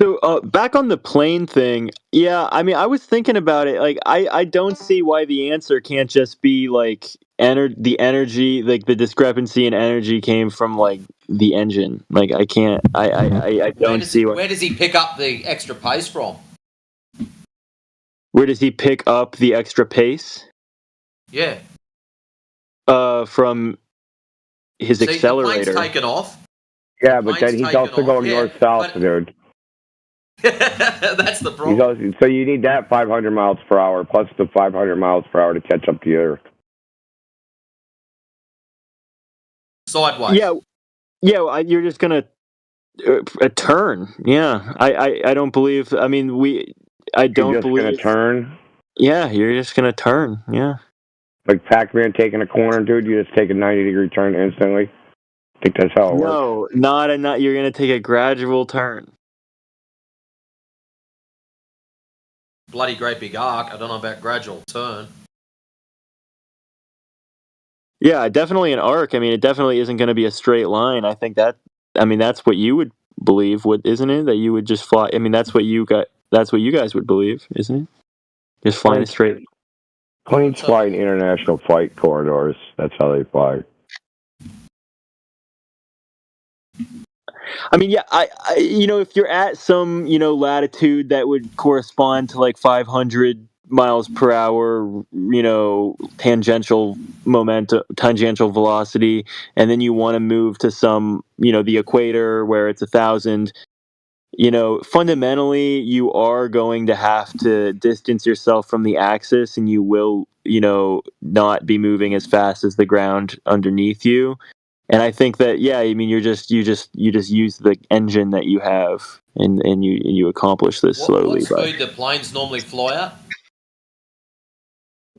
So back on the plane thing, yeah, I mean, I was thinking about it. Like, I don't see why the answer can't just be like the energy, like the discrepancy in energy came from like the engine. Like, I can't, I don't see Where does he pick up the extra pace from? Where does he pick up the extra pace? Yeah. From his accelerator. The plane's taken off. Yeah, but then he's also going north-south, dude. That's the problem. So you need that 500 miles per hour plus the 500 miles per hour to catch up to the Earth. Sideways. Yeah. You're just gonna a turn. Yeah, I don't believe. I mean, I don't believe. You're just gonna turn. Yeah, you're just gonna turn. Yeah. Like Pac-Man taking a corner, dude. You just take a 90-degree turn instantly. I think that's how it works. No, not. You're gonna take a gradual turn. Bloody great big arc. I don't know about gradual turn. Yeah, definitely an arc. I mean, it definitely isn't going to be a straight line. I think that. I mean, that's what you would believe, isn't it? That you would just fly. I mean, that's what you got. That's what you guys would believe, isn't it? Just flying a straight. Planes fly in international flight corridors. That's how they fly. I mean, yeah, I if you're at some, latitude that would correspond to like 500 miles per hour, tangential velocity, and then you want to move to some, the equator where it's 1,000. Fundamentally, you are going to have to distance yourself from the axis, and you will, not be moving as fast as the ground underneath you. And I think that, yeah, I mean, you just use the engine that you have, and you accomplish this slowly. What speed do planes normally fly at?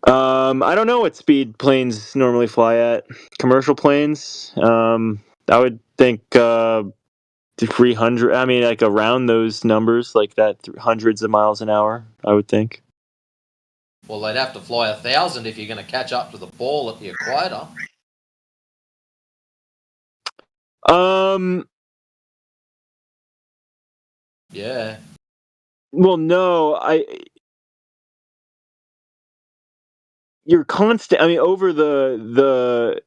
I don't know what speed planes normally fly at. Commercial planes, I would think 300. I mean, like around those numbers, like that, hundreds of miles an hour. I would think. Well, they'd have to fly 1,000 if you're going to catch up to the ball at the equator. Yeah. Well, no, you're constant. I mean, over the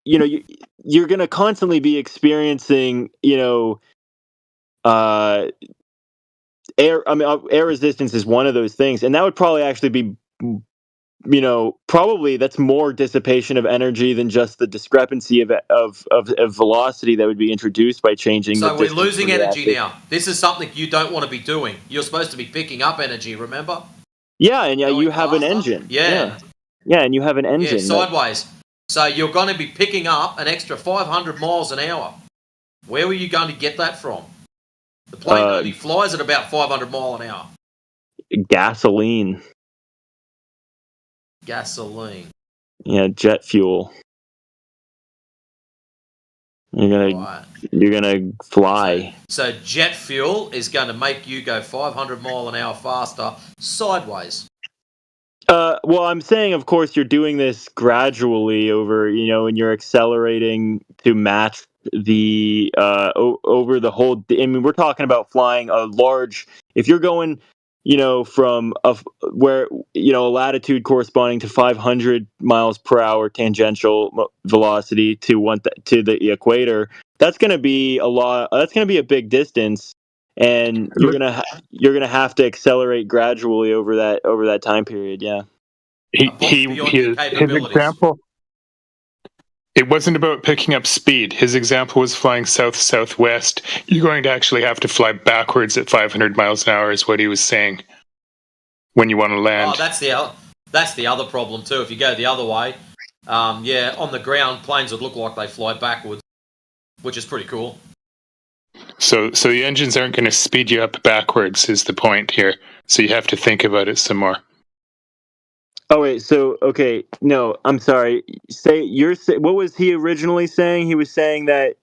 you're going to constantly be experiencing, air. I mean, air resistance is one of those things, and that would probably actually be, probably that's more dissipation of energy than just the discrepancy of velocity that would be introduced by changing. So we're losing energy now. This is something you don't want to be doing. You're supposed to be picking up energy, remember? Yeah, and you have an engine. Yeah, and you have an engine. Yeah, sideways. So you're going to be picking up an extra 500 miles an hour. Where were you going to get that from? The plane only flies at about 500 miles an hour. Gasoline. Yeah, jet fuel. You're gonna fly. So jet fuel is going to make you go 500 miles an hour faster sideways. Well, I'm saying, of course, you're doing this gradually over, and you're accelerating to match the over the whole. I mean, we're talking about flying a large. If you're going, from a latitude corresponding to 500 miles per hour tangential velocity to the equator, that's going to be a lot. That's going to be a big distance, and you're gonna have to accelerate gradually over that time period. Yeah. His example. It wasn't about picking up speed. His example was flying south-southwest. You're going to actually have to fly backwards at 500 miles an hour, is what he was saying, when you want to land. Oh, that's the other problem too. If you go the other way, on the ground, planes would look like they fly backwards, which is pretty cool. So the engines aren't going to speed you up backwards, is the point here. So you have to think about it some more. Oh wait, so okay, no, I'm sorry. What was he originally saying? He was saying that.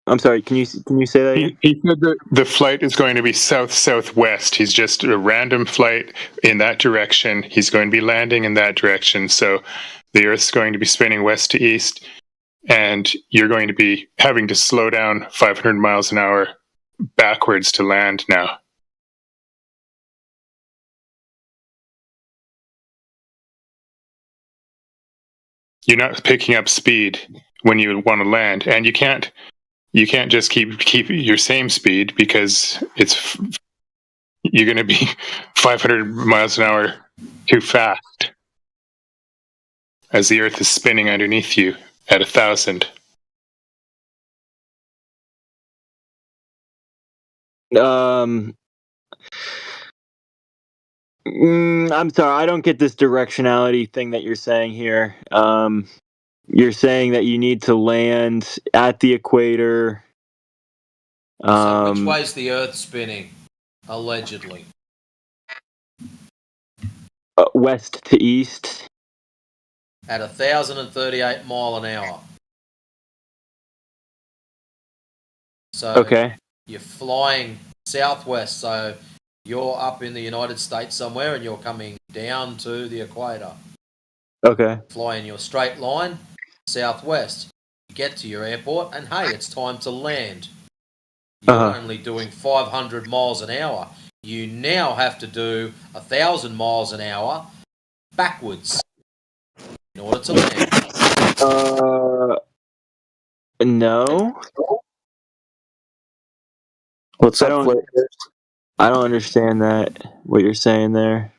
I'm sorry. Can you say that again? He said that the flight is going to be south-southwest. He's just a random flight in that direction. He's going to be landing in that direction. So the Earth's going to be spinning west to east, and you're going to be having to slow down 500 miles an hour backwards to land now. You're not picking up speed when you want to land, and you can't just keep your same speed because you're going to be 500 miles an hour too fast as the Earth is spinning underneath you at 1,000. I'm sorry, I don't get this directionality thing that you're saying here. You're saying that you need to land at the equator. So which way is the Earth spinning, allegedly? West to east. At 1,038 mile an hour. So Okay. you're flying southwest, so you're up in the United States somewhere and you're coming down to the equator. Okay. Fly in your straight line, southwest. You get to your airport and hey, it's time to land. You're only doing 500 miles an hour. You now have to do 1,000 miles an hour backwards in order to land. No. What's up, Flip? I don't understand that, what you're saying there.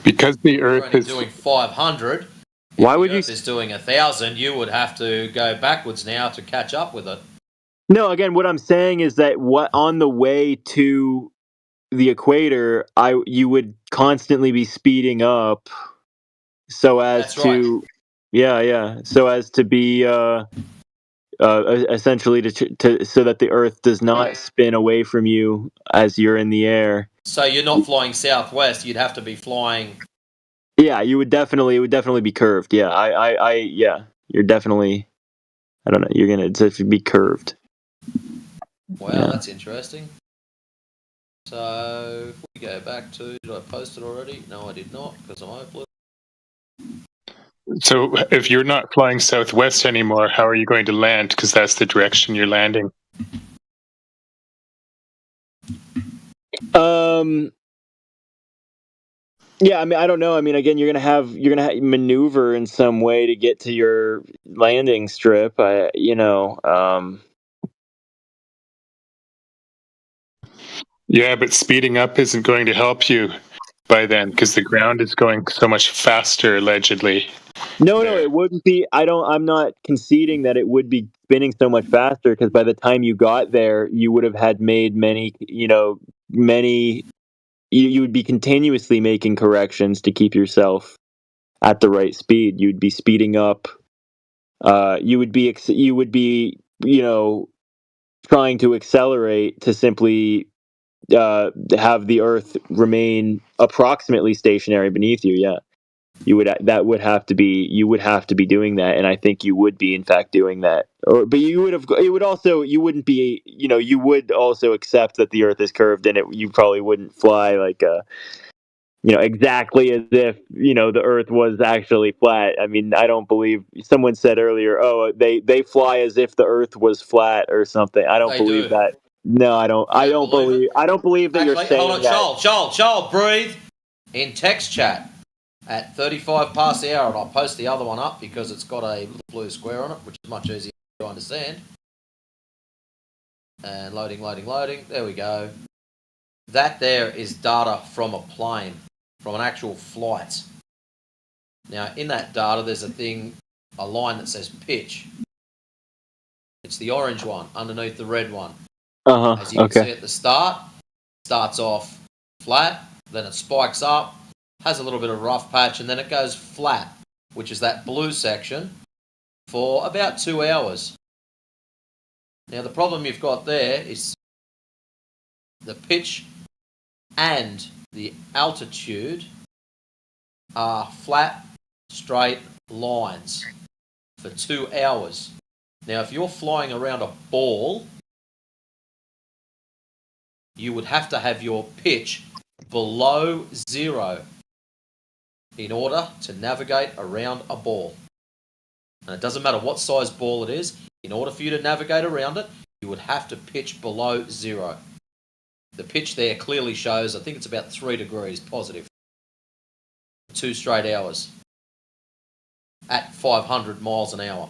Because the Earth You're only is doing 500. Why if would the you Earth is doing 1,000, you would have to go backwards now to catch up with it. No, again, what I'm saying is that on the way to the equator, you would constantly be speeding up so as That's to so as to be essentially to so that the Earth does not spin away from you as you're in the air. So you're not flying southwest. You'd have to be flying. Yeah, it would definitely be curved. Yeah, yeah, you're definitely, I don't know, you're gonna be curved. Wow, Yeah. That's interesting. So if we go back to, did I post it already? No, I did not because I'm hopeless. So if you're not flying southwest anymore, how are you going to land? Because that's the direction you're landing. Yeah, I mean, I don't know. I mean, again, you're gonna have maneuver in some way to get to your landing strip. Yeah, but speeding up isn't going to help you by then because the ground is going so much faster, allegedly. No, it wouldn't be. I'm not conceding that it would be spinning so much faster because by the time you got there, you would have had made many. You would be continuously making corrections to keep yourself at the right speed. You'd be speeding up. You would be trying to accelerate to simply have the Earth remain approximately stationary beneath you. Yeah, you would have to be doing that, and I think you would be in fact doing that. But you wouldn't be. You would also accept that the Earth is curved, and you probably wouldn't fly like exactly as if the Earth was actually flat. I mean, I don't believe someone said earlier, oh, they fly as if the Earth was flat or something. I don't believe that. No, I don't. I don't believe. I don't believe that Actually, you're saying hold on, that. Shoal, breathe. In text chat at 35 past the hour, and I'll post the other one up because it's got a little blue square on it, which is much easier to understand. And loading. There we go. That there is data from a plane, from an actual flight. Now, in that data, there's a line that says pitch. It's the orange one underneath the red one. As you can see at the start, it starts off flat, then it spikes up, has a little bit of rough patch, and then it goes flat, which is that blue section, for about 2 hours. Now, the problem you've got there is the pitch and the altitude are flat, straight lines for 2 hours. Now, if you're flying around a ball, you would have to have your pitch below 0 in order to navigate around a ball. And it doesn't matter what size ball it is, in order for you to navigate around it, you would have to pitch below 0. The pitch there clearly shows, I think it's about 3 degrees positive. 2 straight hours. At 500 miles an hour.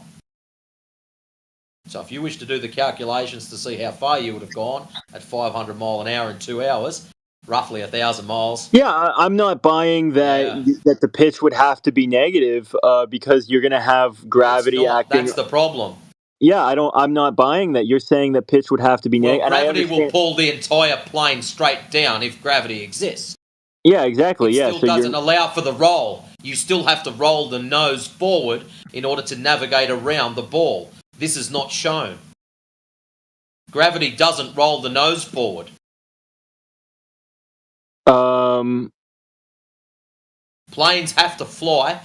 So if you wish to do the calculations to see how far you would have gone at 500 mile an hour in 2 hours, roughly 1,000 miles. Yeah, I'm not buying that the pitch would have to be negative because you're going to have gravity acting. That's the problem. Yeah, I'm not buying that. You're saying that pitch would have to be negative. Gravity will pull the entire plane straight down if gravity exists. Yeah, exactly. It still doesn't allow for the roll. You still have to roll the nose forward in order to navigate around the ball. This is not shown. Gravity doesn't roll the nose forward. Planes have to fly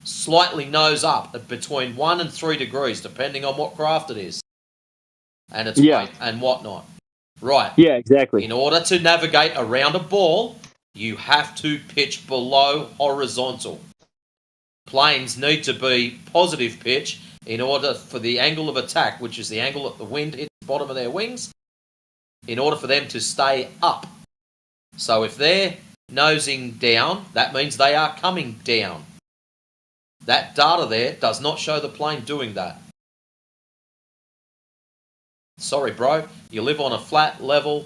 slightly nose up at between 1 and 3 degrees, depending on what craft it is. And its weight and whatnot. Right. Yeah, exactly. In order to navigate around a ball, you have to pitch below horizontal. Planes need to be positive pitch in order for the angle of attack, which is the angle that the wind hits the bottom of their wings, in order for them to stay up. So if they're nosing down, that means they are coming down. That data there does not show the plane doing that. Sorry, bro. You live on a flat, level,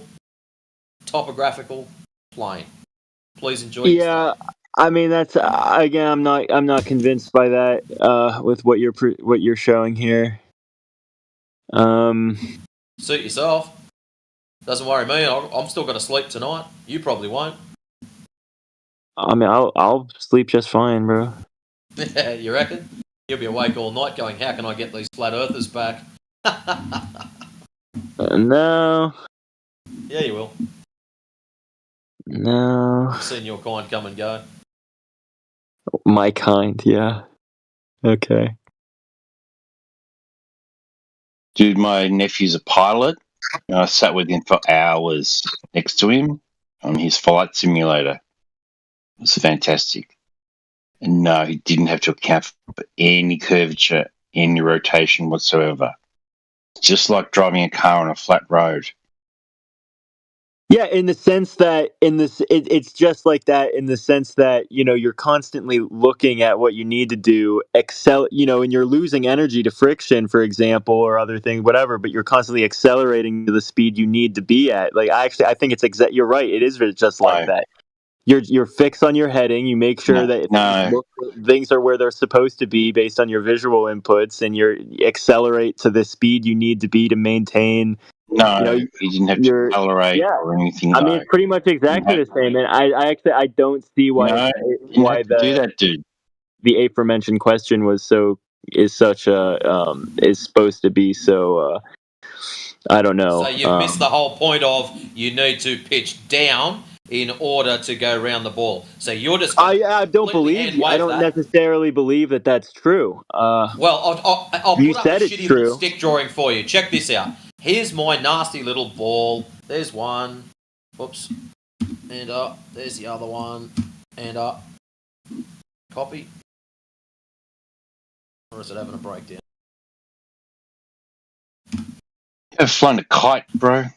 topographical plane. Please enjoy. Yeah, I mean that's again. I'm not convinced by that with what you're showing here. Suit yourself. Doesn't worry me. I'm still going to sleep tonight. You probably won't. I mean, I'll sleep just fine, bro. You reckon? You'll be awake all night going, how can I get these flat earthers back? No. Yeah, you will. No. I've seen your kind come and go. My kind, yeah. Okay. Dude, my nephew's a pilot. I sat with him for hours next to him on his flight simulator. It was fantastic. And no, he didn't have to account for any curvature, any rotation whatsoever. Just like driving a car on a flat road. Yeah, in the sense that it's just like that in the sense that, you're constantly looking at what you need to do, and you're losing energy to friction, for example, or other things, whatever, but you're constantly accelerating to the speed you need to be at. Like, I think it's you're right. It is just like that. You're fixed on your heading. You make sure that things are where they're supposed to be based on your visual inputs, and you accelerate to the speed you need to be to maintain. No, he didn't have to accelerate or anything. I mean, it's pretty much exactly the same. And I don't see why do that, dude. The aforementioned question is supposed to be so. I don't know. So you've missed the whole point of you need to pitch down in order to go around the ball. So you're just. I don't believe you. I don't necessarily believe that that's true. Well, I'll you put up said a it's shitty true. little stick drawing for you. Check this out. Here's my nasty little ball. There's one. Whoops. And up. There's the other one. And up. Copy. Or is it having a breakdown? I've flown a kite, bro.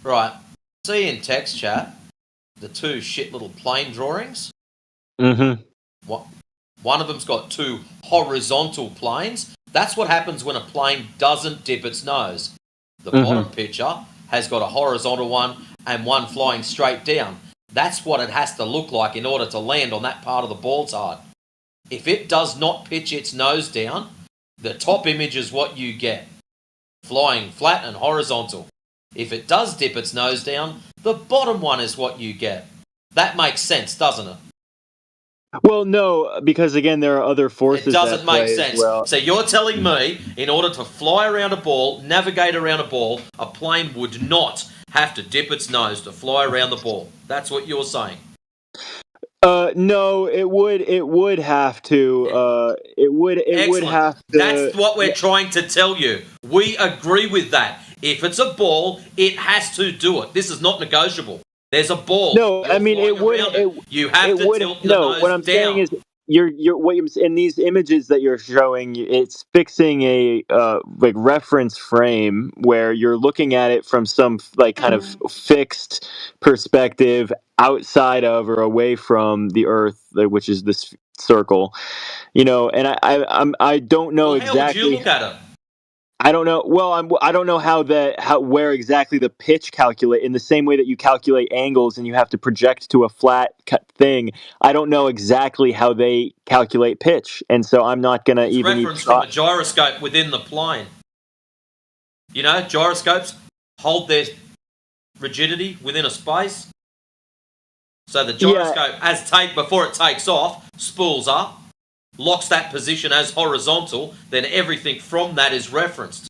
Right. See in text chat the two shit little plane drawings? Mm-hmm. One of them's got 2 horizontal planes. That's what happens when a plane doesn't dip its nose. The bottom picture has got a horizontal one and one flying straight down. That's what it has to look like in order to land on that part of the ball tard. If it does not pitch its nose down, the top image is what you get. Flying flat and horizontal. If it does dip its nose down, the bottom one is what you get. That makes sense, doesn't it? Well, no, because again, there are other forces. It doesn't make sense. Well. So you're telling me, in order to fly around a ball, navigate around a ball, a plane would not have to dip its nose to fly around the ball. That's what you're saying. No, it would have to. It would have to. That's what we're trying to tell you. We agree with that. If it's a ball, it has to do it. This is not negotiable. There's a ball. No, I mean it would. You have to tilt the nose what I'm down. saying is, you're what you in these images that you're showing, it's fixing a like reference frame where you're looking at it from some like kind of fixed perspective outside of or away from the Earth, which is this circle, and I don't know Well, how would you exactly. look at it? I don't know. Well, I don't know where exactly the pitch calculate in the same way that you calculate angles and you have to project to a flat thing. I don't know exactly how they calculate pitch, and so I'm not gonna It's even referenced try. from a gyroscope within the plane. Gyroscopes hold their rigidity within a space. So the gyroscope, before it takes off, spools up, locks that position as horizontal, then everything from that is referenced.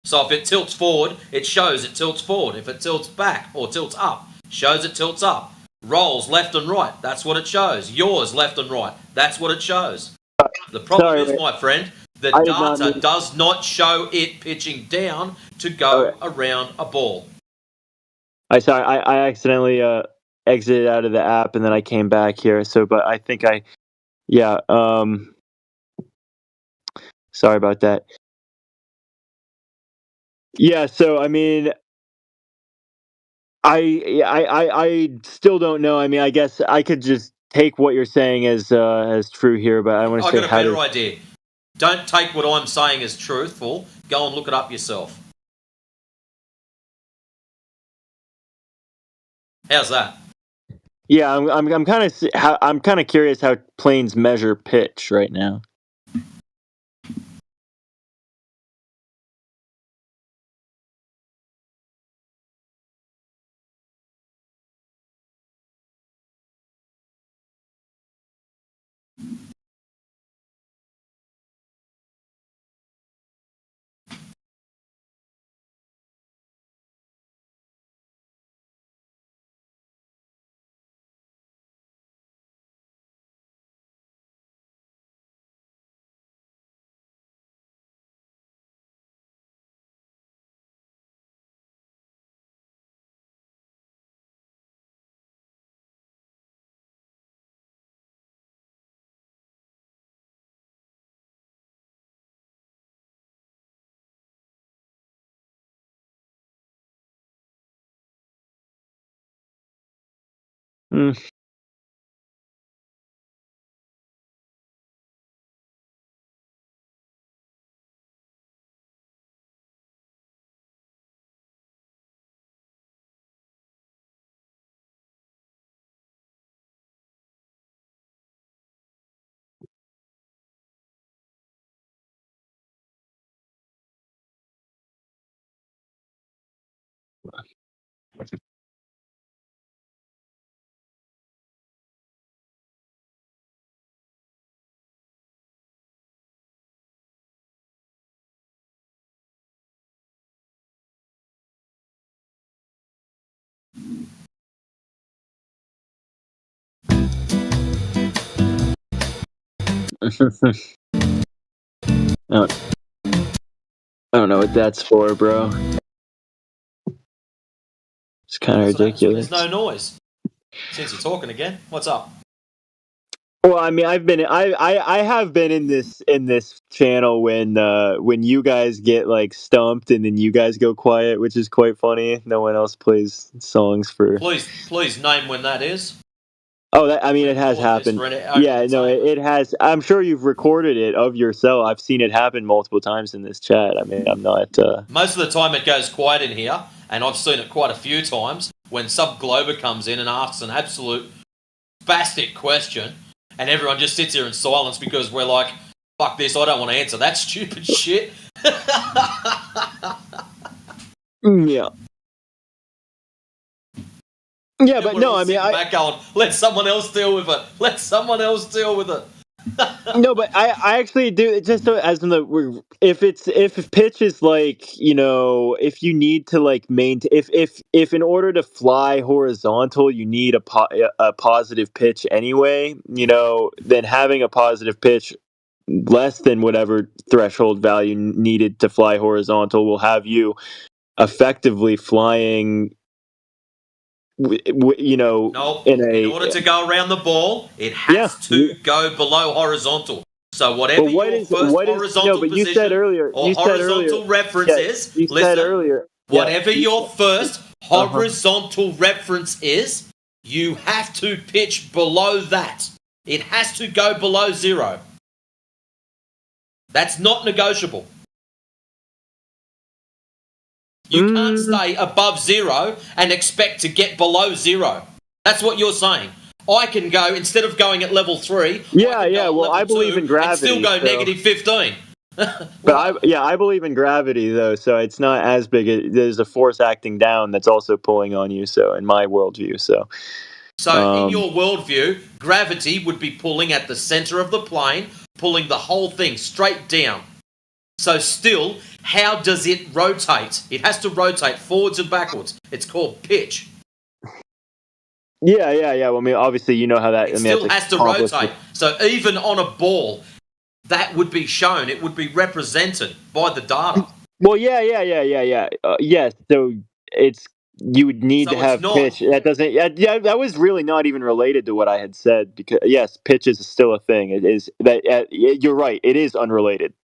So if it tilts forward, it shows it tilts forward. If it tilts back or tilts up, shows it tilts up. Rolls left and right, that's what it shows. Yours left and right, that's what it shows. The problem is, my friend, the data does not show it pitching down to go around a ball. I accidentally exited out of the app and then I came back here. So, but I think sorry about that. Yeah, so I mean, I still don't know. I mean, I guess I could just take what you're saying as true here, but I want to say I got a better idea. Don't take what I'm saying as truthful. Go and look it up yourself. How's that? Yeah, I'm kind of curious how planes measure pitch right now. Mm. I don't know what that's for, bro. It's kind of ridiculous. There's no noise. Since you're talking again, what's up? Well, I mean, I have been in this channel when you guys get like stumped and then you guys go quiet, which is quite funny. No one else plays songs for. Please name when that is. Oh, it has happened. Yeah, no, it has. I'm sure you've recorded it of yourself. I've seen it happen multiple times in this chat. I mean, I'm not. Most of the time, it goes quiet in here, and I've seen it quite a few times when Sub Glober comes in and asks an absolute spastic question. And everyone just sits here in silence because we're like, fuck this, I don't want to answer that stupid shit. Yeah. Yeah, but no, I mean, back going, let someone else deal with it. Let someone else deal with it. No, but I actually do just so as in the if pitch is like if you need to like maintain if in order to fly horizontal you need a positive pitch anyway, then having a positive pitch less than whatever threshold value needed to fly horizontal will have you effectively flying No, in order to go around the ball, it has to go below horizontal. So whatever your first horizontal position or horizontal reference is, listen, whatever your first horizontal reference is, you have to pitch below that. It has to go below 0. That's not negotiable. You can't stay above 0 and expect to get below 0. That's what you're saying. I can go, instead of going at level 3, I believe in gravity. And still go negative 15. I believe in gravity, though, so it's not as big. There's a force acting down that's also pulling on you, so in my worldview. So in your worldview, gravity would be pulling at the center of the plane, pulling the whole thing straight down. So still, how does it rotate? It has to rotate forwards and backwards. It's called pitch. Yeah. Well, I mean, obviously, you know how that... It still has to rotate. So even on a ball, that would be shown. It would be represented by the data. Well, yeah. Yes, so it's... You would need to have pitch. That doesn't... Yeah, that was really not even related to what I had said, because, yes, pitch is still a thing. It is... You're right. It is unrelated.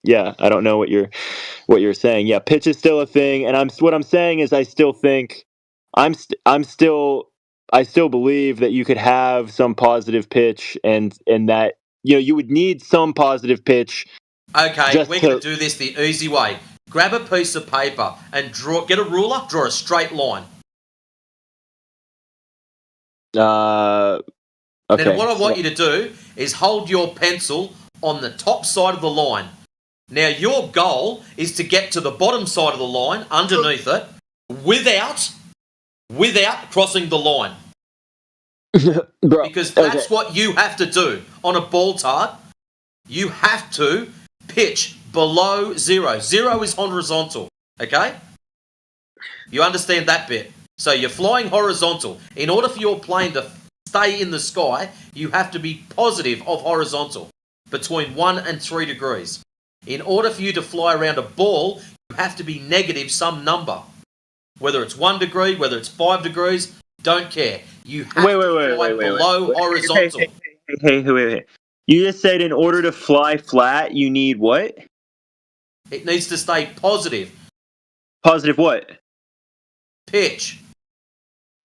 Yeah, I don't know what you're saying. Yeah, pitch is still a thing, and what I'm saying is I still think... I still believe that you could have some positive pitch, and that you would need some positive pitch. Okay, we're going to do this the easy way. Grab a piece of paper and get a ruler, draw a straight line. Okay. Then what I want you to do is hold your pencil on the top side of the line. Now your goal is to get to the bottom side of the line, underneath it, without crossing the line. Because that's what you have to do on a ball tart. You have to pitch below 0. 0 is horizontal, okay? You understand that bit? So you're flying horizontal. In order for your plane to stay in the sky, you have to be positive of horizontal, between 1 and 3 degrees. In order for you to fly around a ball, you have to be negative some number. Whether it's 1 degree, whether it's 5 degrees, don't care. You have to fly below horizontal. Wait. You just said in order to fly flat, you need what? It needs to stay positive. Positive what? Pitch.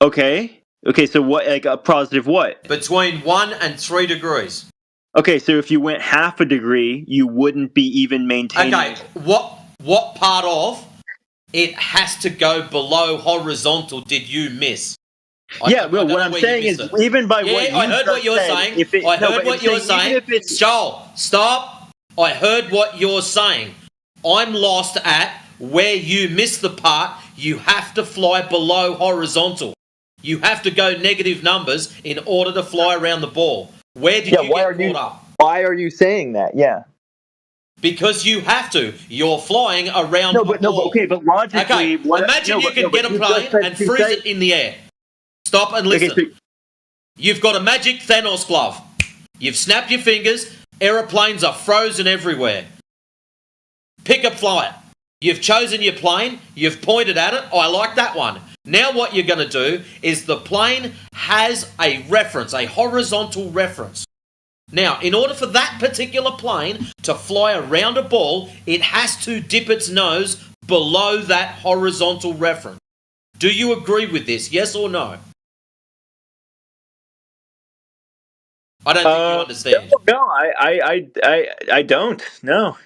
Okay, so what, like a positive what? Between 1 and 3 degrees. Okay, so if you went half a degree, you wouldn't be even maintaining... Okay, what part of it has to go below horizontal did you miss? What I'm saying is, even by what you I heard what you're saying. I heard what you're saying. Shoal, stop. I heard what you're saying. I'm lost at where you missed the part. You have to fly below horizontal. You have to go negative numbers in order to fly around the ball. Where did you get caught up? Why are you saying that? Yeah. Because you have to. You're flying around a ball. But logically... Okay, imagine you can get a plane and freeze it in the air. Stop and listen. Okay, You've got a magic Thanos glove. You've snapped your fingers. Aeroplanes are frozen everywhere. Pick a flight. You've chosen your plane. You've pointed at it. I like that one. Now what you're going to do is the plane has a reference, a horizontal reference. Now, in order for that particular plane to fly around a ball, it has to dip its nose below that horizontal reference. Do you agree with this? Yes or no? I don't think you understand. No, I don't. No.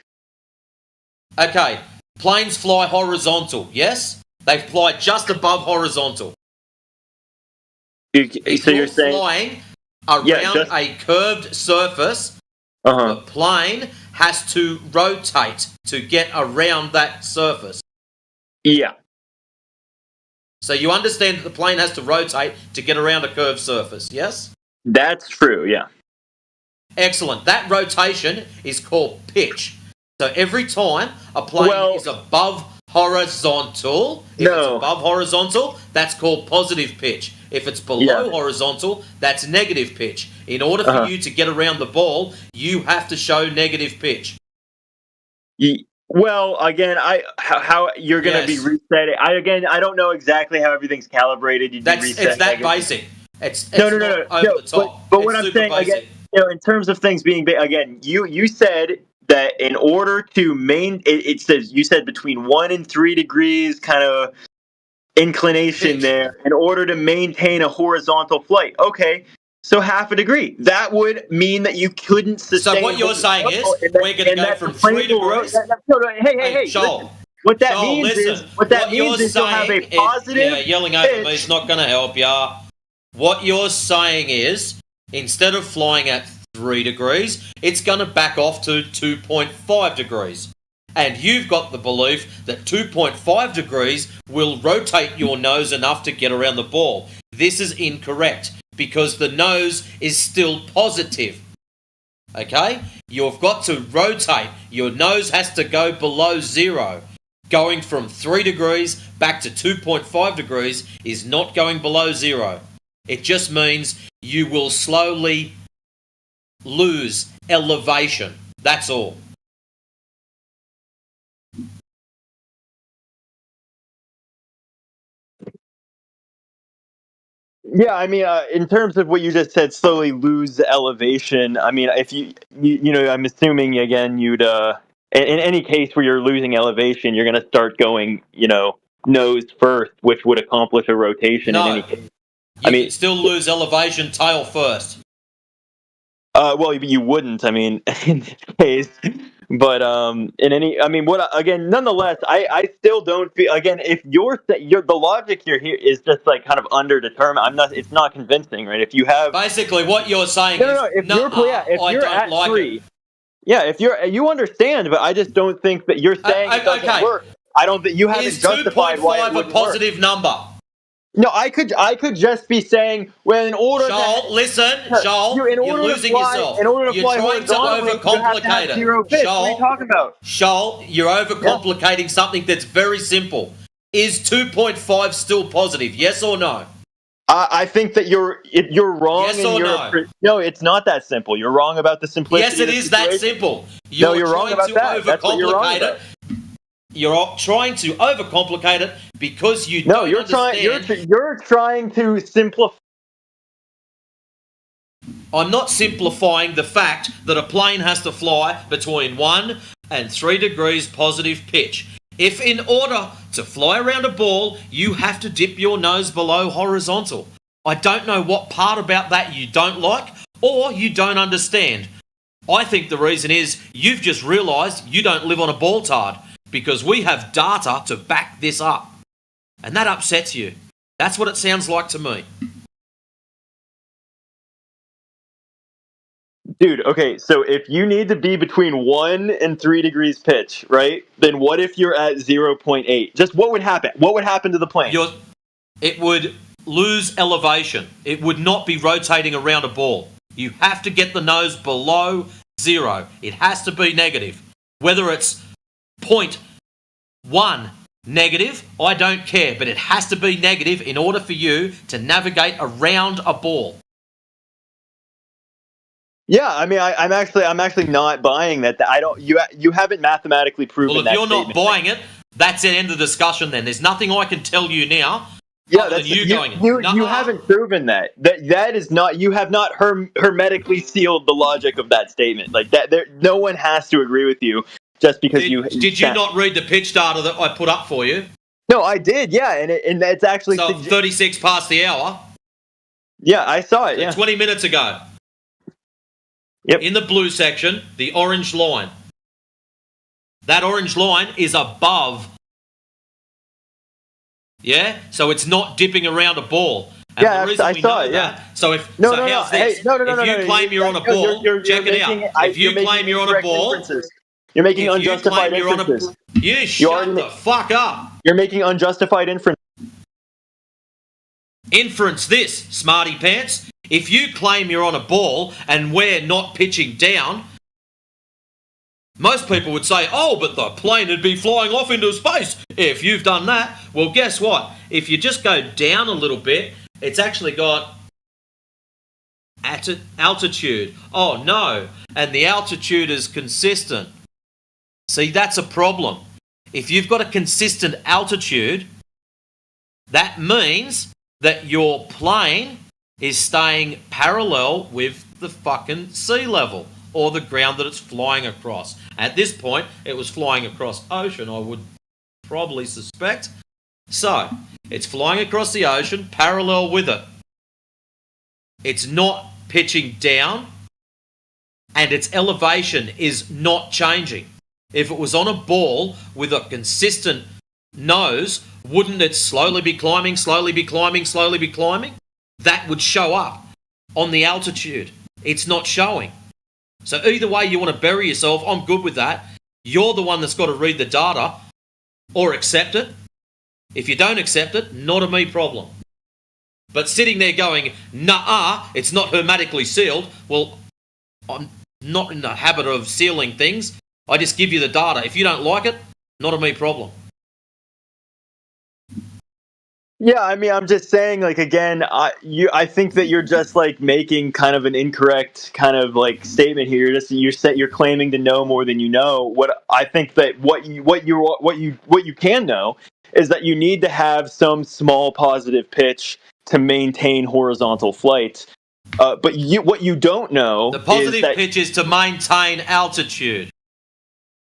Okay, planes fly horizontal, yes? They fly just above horizontal. You're saying flying around a curved surface, the plane has to rotate to get around that surface. Yeah. So you understand that the plane has to rotate to get around a curved surface, yes? That's true, yeah. Excellent. That rotation is called pitch. So every time a plane is above horizontal, if it's above horizontal, that's called positive pitch. If it's below horizontal, that's negative pitch. In order for you to get around the ball, you have to show negative pitch. Well, again, how you're going to be Yes. resetting. I don't know exactly how everything's calibrated. You'd be It's resetting. that basic. It's No, not over the top. But It's what I'm super saying again, basic. in terms of things being again, you said that in order to it says you said between 1 and 3 degrees, kind of inclination Pitch. there, in order to maintain a horizontal flight. Okay. So half a degree. That would mean that you couldn't sustain. So what you're saying is we're going to go from 3 degrees. Hey, Shoal. listen. What that Shoal, means listen. is you'll have a positive. Yelling over me is not going to help ya. What you're saying is instead of flying at 3 degrees, it's going to back off to 2.5 degrees. And you've got the belief that 2.5 degrees will rotate your nose enough to get around the ball. This is incorrect because the nose is still positive. Okay? You've got to rotate. Your nose has to go below 0. Going from 3 degrees back to 2.5 degrees is not going below 0. It just means you will slowly lose elevation. That's all. Yeah, I mean, in terms of what you just said, slowly lose elevation. I mean, if you know, I'm assuming again, you'd in any case where you're losing elevation, you're going to start going, nose first, which would accomplish a rotation in any case. You can still lose elevation tail first. Well, you wouldn't. I mean, in this case, but nonetheless, I still don't feel. Again, if the logic you're here is just like kind of underdetermined. It's not convincing, right? If you have basically what you're saying if you're at like 3, if you understand, but I just don't think that you're saying it doesn't work. I don't think you haven't justified why it would a positive number. No, I could just be saying, well, in order Shoal, you're losing yourself. You're trying to overcomplicate it. Shoal, what are you talking about? Shoal, you're overcomplicating something that's very simple. Is 2.5 still positive? Yes or no? I think that you're wrong. Yes or no? No, it's not that simple. You're wrong about the simplicity. Yes, it is that simple. You're wrong about that. That's what you're wrong about. You're trying to overcomplicate it because you don't understand. You're trying to simplify. I'm not simplifying the fact that a plane has to fly between 1 and 3 degrees positive pitch. If in order to fly around a ball, you have to dip your nose below horizontal. I don't know what part about that you don't like or you don't understand. I think the reason is you've just realised you don't live on a ball tard. Because we have data to back this up. And that upsets you. That's what it sounds like to me. Dude, okay, so if you need to be between 1 and 3 degrees pitch, right? Then what if you're at 0.8? Just what would happen? What would happen to the plane? It would lose elevation. It would not be rotating around a ball. You have to get the nose below 0. It has to be negative. Whether it's 0.1 negative, I don't care, but it has to be negative in order for you to navigate around a ball. Yeah, I mean, I'm actually not buying that. You haven't mathematically proven that. Well, if you're not buying it, that's the end of the discussion. Then there's nothing I can tell you now. Yeah, that's you haven't proven that. That is not. You have not hermetically sealed the logic of that statement. Like that, no one has to agree with you. Just because did you not read the pitch data that I put up for you? No, I did. Yeah, and it's actually 36 past the hour. Yeah, I saw it. Yeah, 20 minutes ago. Yep. In the blue section, the orange line. That orange line is above. Yeah, so it's not dipping around a ball. And yeah, I saw it. Yeah. So if how's this? If you claim you're on a ball, check it out. If you claim you're on a ball. You're making unjustified inferences. You shut the fuck up. You're making unjustified inferences. Inference this, smarty pants. If you claim you're on a ball and we're not pitching down, most people would say, oh, but the plane would be flying off into space if you've done that. Well, guess what? If you just go down a little bit, it's actually got altitude. Oh, no. And the altitude is consistent. See, that's a problem. If you've got a consistent altitude, that means that your plane is staying parallel with the fucking sea level or the ground that it's flying across. At this point, it was flying across ocean, I would probably suspect. So, it's flying across the ocean, parallel with it. It's not pitching down, and its elevation is not changing. If it was on a ball with a consistent nose, wouldn't it slowly be climbing, slowly be climbing, slowly be climbing? That would show up on the altitude. It's not showing. So either way you want to bury yourself, I'm good with that. You're the one that's got to read the data or accept it. If you don't accept it, not a me problem. But sitting there going, nah, it's not hermetically sealed, well, I'm not in the habit of sealing things. I just give you the data. If you don't like it, not a me problem. Yeah, I mean, I'm just saying, like, again, I think that you're just like making kind of an incorrect kind of like statement here. You're claiming to know more than you know. What I think that what you can know is that you need to have some small positive pitch to maintain horizontal flight. But what you don't know, the positive is that pitch is to maintain altitude.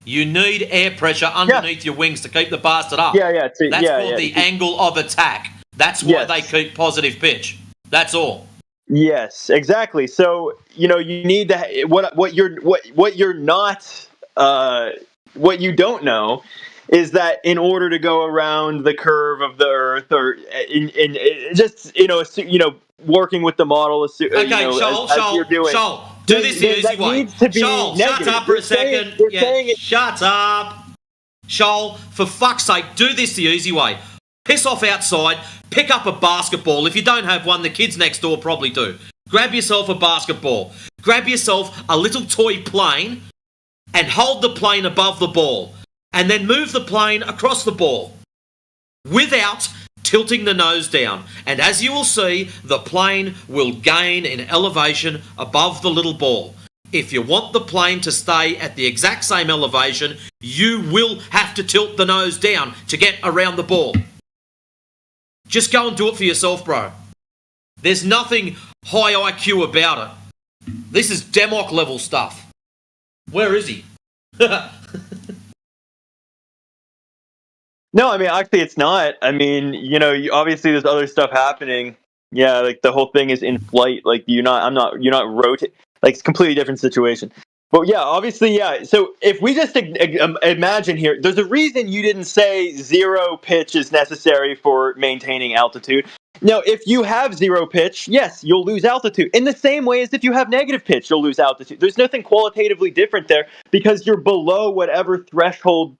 You need air pressure underneath your wings to keep the bastard up. That's called the angle of attack. That's why they keep positive pitch. That's all. Yes, exactly. So you need to what you don't know is that in order to go around the curve of the Earth, or in just working with the model, Shoal, do this the easy way. Shoal, shut up for a second. Shut up. Shoal, for fuck's sake, do this the easy way. Piss off outside, pick up a basketball. If you don't have one, the kids next door probably do. Grab yourself a basketball. Grab yourself a little toy plane and hold the plane above the ball. And then move the plane across the ball without tilting the nose down. And as you will see, the plane will gain in elevation above the little ball. If you want the plane to stay at the exact same elevation, you will have to tilt the nose down to get around the ball. Just go and do it for yourself, bro. There's nothing high IQ about it. This is Democ level stuff. Where is he? No, I mean, actually, it's not. I mean, obviously there's other stuff happening. Yeah, like the whole thing is in flight. Like you're not rotating. Like it's a completely different situation. But yeah, obviously, yeah. So if we just imagine here, there's a reason you didn't say zero pitch is necessary for maintaining altitude. Now, if you have zero pitch, yes, you'll lose altitude. In the same way as if you have negative pitch, you'll lose altitude. There's nothing qualitatively different there because you're below whatever threshold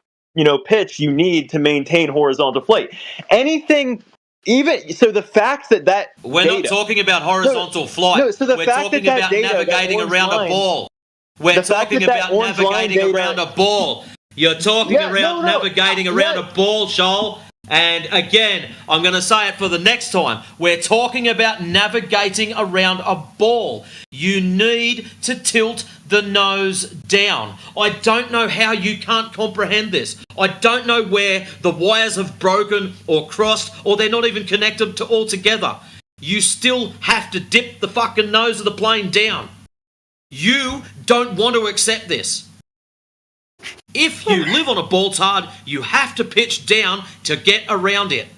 pitch you need to maintain horizontal flight. Anything, even so, the fact that we're not talking about horizontal flight. So we're talking about navigating around a ball. We're talking about navigating around a ball. You're talking navigating around a ball, Shoal. And again, I'm going to say it for the next time. We're talking about navigating around a ball. You need to tilt the nose down. I don't know how you can't comprehend this. I don't know where the wires have broken or crossed, or they're not even connected to all together. You still have to dip the fucking nose of the plane down. You don't want to accept this. If you live on a ball tard, you have to pitch down to get around it.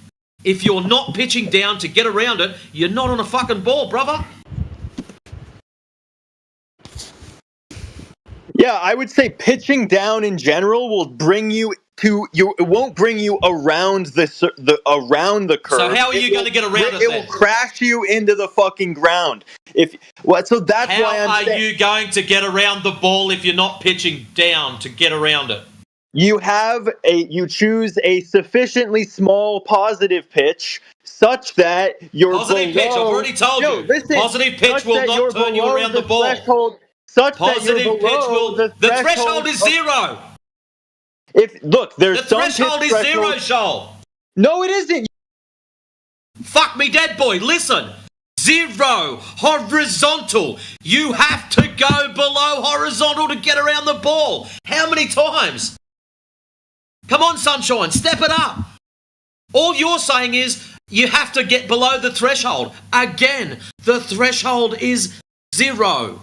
If you're not pitching down to get around it, you're not on a fucking ball, brother. Yeah, I would say pitching down in general will bring you to you. It won't bring you around around the curve. So how are you going to get around it? It will crash you into the fucking ground. So that's why I'm saying. How are you going to get around the ball if you're not pitching down to get around it? You choose a sufficiently small positive pitch such that you're positive pitch. I've already told you. Listen, positive pitch will not turn you around the ball. Positive pitch will. The threshold is zero. There's the threshold is zero, Shoal. No, it isn't. Fuck me dead, boy. Listen. Zero. Horizontal. You have to go below horizontal to get around the ball. How many times? Come on, Sunshine, step it up. All you're saying is you have to get below the threshold. Again, the threshold is 0.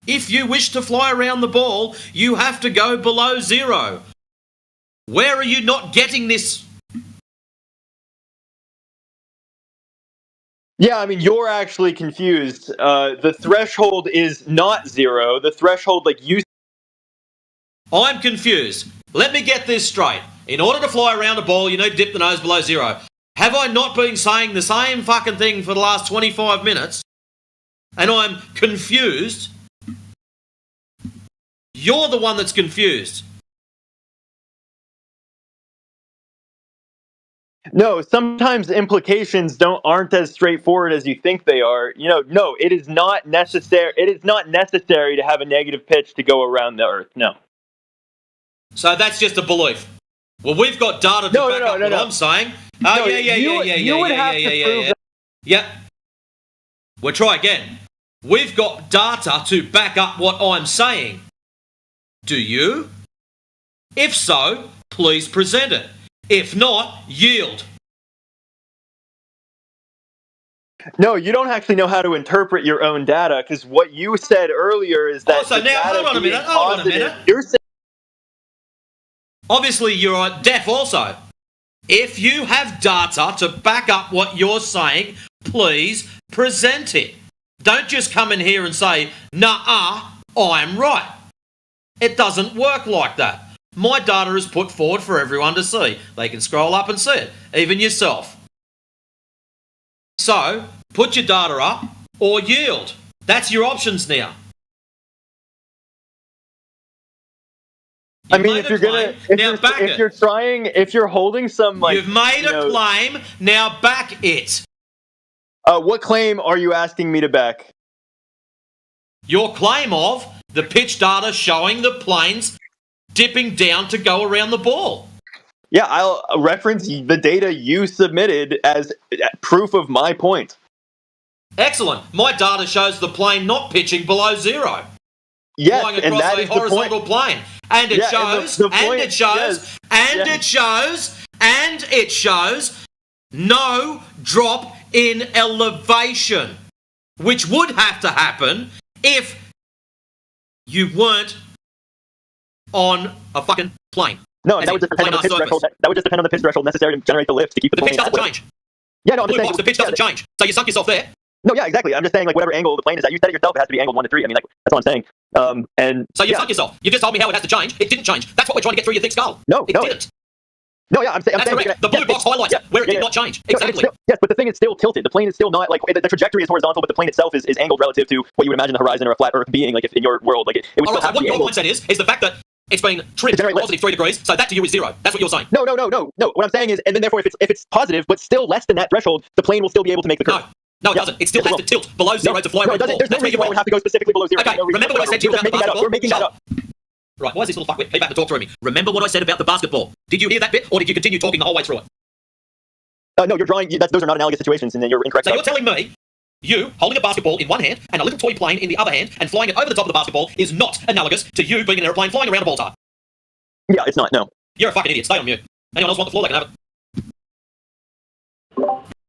If you wish to fly around the ball, you have to go below 0. Where are you not getting this? Yeah, I mean, you're actually confused. The threshold is not 0. The threshold, like you... I'm confused. Let me get this straight. In order to fly around a ball, you need to dip the nose below 0. Have I not been saying the same fucking thing for the last 25 minutes? And I'm confused? You're the one that's confused. No, sometimes implications aren't as straightforward as you think they are. No, it is not necessary. It is not necessary to have a negative pitch to go around the Earth. No. So that's just a belief. Well, we've got data to back up what I'm saying. Oh, yeah. We'll try again. We've got data to back up what I'm saying. Do you? If so, please present it. If not, yield. No, you don't actually know how to interpret your own data, because what you said earlier is that... So now, hold on a minute. You're saying... Obviously, you're deaf also. If you have data to back up what you're saying, please present it. Don't just come in here and say, nah, I'm right. It doesn't work like that. My data is put forward for everyone to see. They can scroll up and see it, even yourself. So, put your data up or yield. That's your options now. I mean, if you're holding some, like... You've made a claim, now back it. What claim are you asking me to back? Your claim of the pitch data showing the planes dipping down to go around the ball. Yeah, I'll reference the data you submitted as proof of my point. Excellent. My data shows the plane not pitching below 0. Yes, flying across a horizontal plane. And it shows no drop in elevation, which would have to happen if you weren't on a fucking plane. No, that would just depend on the pitch threshold. That would just depend on the pitch threshold necessary to generate the lift to keep the pitch doesn't change. Yeah, no, I'm just saying the pitch doesn't change. So you sunk yourself there. No, yeah, exactly. I'm just saying, like, whatever angle the plane is at, you said it yourself, it has to be angled 1 to 3. I mean, like, that's what I'm saying. So you sunk yourself. You just told me how it has to change. It didn't change. That's what we're trying to get through your thick skull. It didn't. No, yeah, I'm saying... That's correct. The blue box highlights where it did not change. Exactly. Yes, but the thing is still tilted. The plane is still not, like, the trajectory is horizontal, but the plane itself is angled relative to what you would imagine the horizon or a flat Earth being, like, if in your world. Like, it would still have to be angled. What your mindset is the fact that it's been trimmed positive 3 degrees, so that to you is 0. That's what you're saying. No. What I'm saying is, and then therefore, if it's positive, but still less than that threshold, the plane will still be able to make the curve. No, it doesn't. It still has to tilt below 0 to fly around the ball. There's no reason why it would have to go specifically below 0. Okay, remember what I said to you about the basketball? We're making that up. Right, why is this little fuckwit keep back to talk through me? Remember what I said about the basketball? Did you hear that bit, or did you continue talking the whole way through it? No, you're drawing... those are not analogous situations, and then you're incorrect. So you're telling me you holding a basketball in one hand and a little toy plane in the other hand and flying it over the top of the basketball is not analogous to you being an aeroplane flying around a ball tire? Yeah, it's not, no. You're a fucking idiot. Stay on mute. Anyone else want the floor, they can have it.